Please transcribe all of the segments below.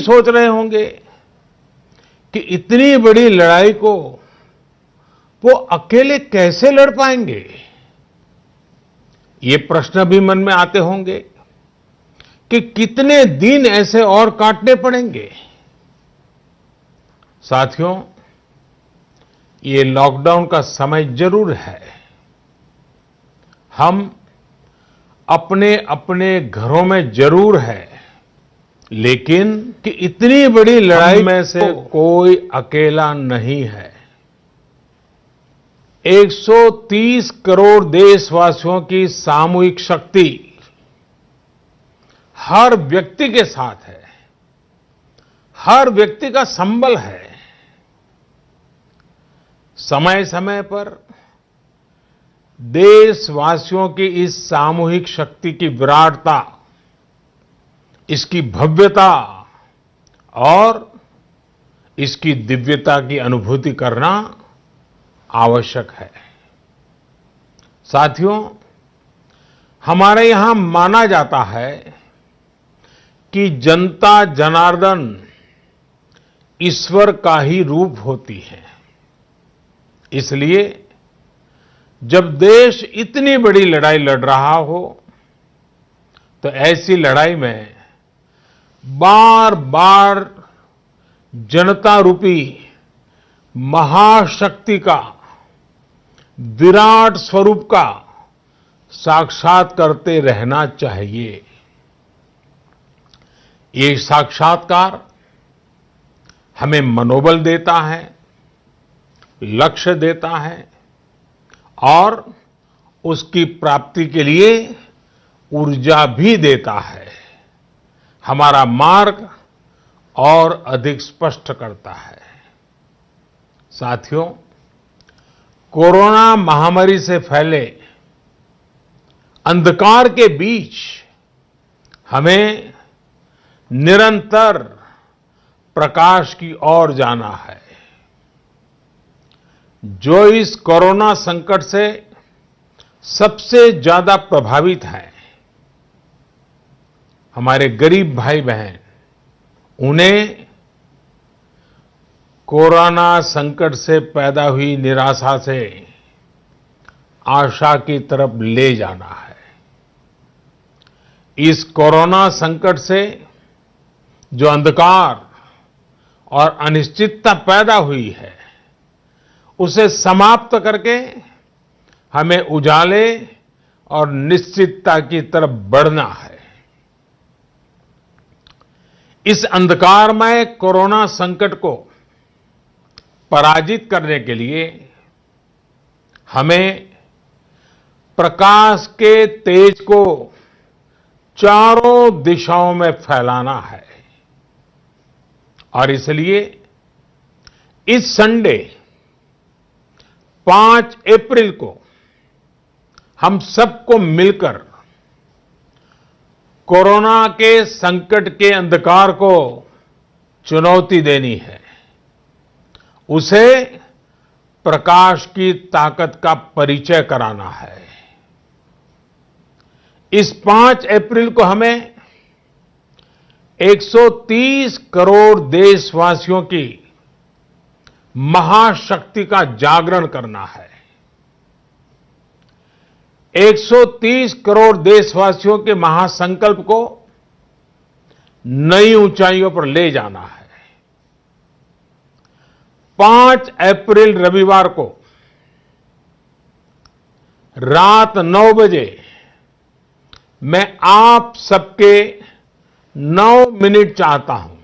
सोच रहे होंगे कि इतनी बड़ी लड़ाई को वो अकेले कैसे लड़ पाएंगे। ये प्रश्न भी मन में आते होंगे कि कितने दिन ऐसे और काटने पड़ेंगे। साथियों, ये लॉकडाउन का समय जरूर है। हम अपने अपने घरों में जरूर है, लेकिन कि इतनी बड़ी लड़ाई में से कोई अकेला नहीं है। 130 करोड़ देशवासियों की सामूहिक शक्ति हर व्यक्ति के साथ है, हर व्यक्ति का संबल है। समय समय पर देशवासियों की इस सामूहिक शक्ति की विराटता, इसकी भव्यता और इसकी दिव्यता की अनुभूति करना आवश्यक है। साथियों, हमारे यहां माना जाता है कि जनता जनार्दन ईश्वर का ही रूप होती है। इसलिए जब देश इतनी बड़ी लड़ाई लड़ रहा हो, तो ऐसी लड़ाई में बार बार जनता रूपी महाशक्ति का, विराट स्वरूप का साक्षात करते रहना चाहिए। ये साक्षात्कार हमें मनोबल देता है, लक्ष्य देता है और उसकी प्राप्ति के लिए ऊर्जा भी देता है। हमारा मार्ग और अधिक स्पष्ट करता है। साथियों, कोरोना महामारी से फैले अंधकार के बीच हमें निरंतर प्रकाश की ओर जाना है। जो इस कोरोना संकट से सबसे ज्यादा प्रभावित हैं, हमारे गरीब भाई बहन, उन्हें कोरोना संकट से पैदा हुई निराशा से आशा की तरफ ले जाना है। इस कोरोना संकट से जो अंधकार और अनिश्चितता पैदा हुई है, उसे समाप्त करके हमें उजाले और निश्चितता की तरफ बढ़ना है। इस अंधकारमय कोरोना संकट को पराजित करने के लिए हमें प्रकाश के तेज को चारों दिशाओं में फैलाना है। और इसलिए इस संडे 5 अप्रैल को हम सबको मिलकर कोरोना के संकट के अंधकार को चुनौती देनी है, उसे प्रकाश की ताकत का परिचय कराना है। इस 5 अप्रैल को हमें 130 करोड़ देशवासियों की महाशक्ति का जागरण करना है। 130 करोड़ देशवासियों के महासंकल्प को नई ऊंचाइयों पर ले जाना है। 5 अप्रैल रविवार को रात 9 बजे मैं आप सबके 9 मिनट चाहता हूं।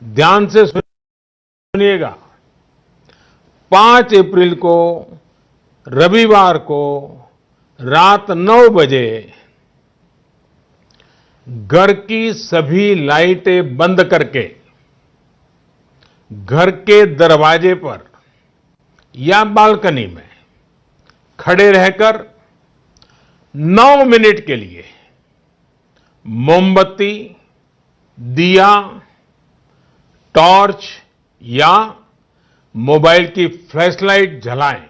ध्यान से सुनिएगा। 5 अप्रैल को रविवार को रात 9 बजे घर की सभी लाइटें बंद करके घर के दरवाजे पर या बालकनी में खड़े रहकर 9 मिनट के लिए मोमबत्ती, दिया, टॉर्च या मोबाइल की फ्लैशलाइट जलाएं।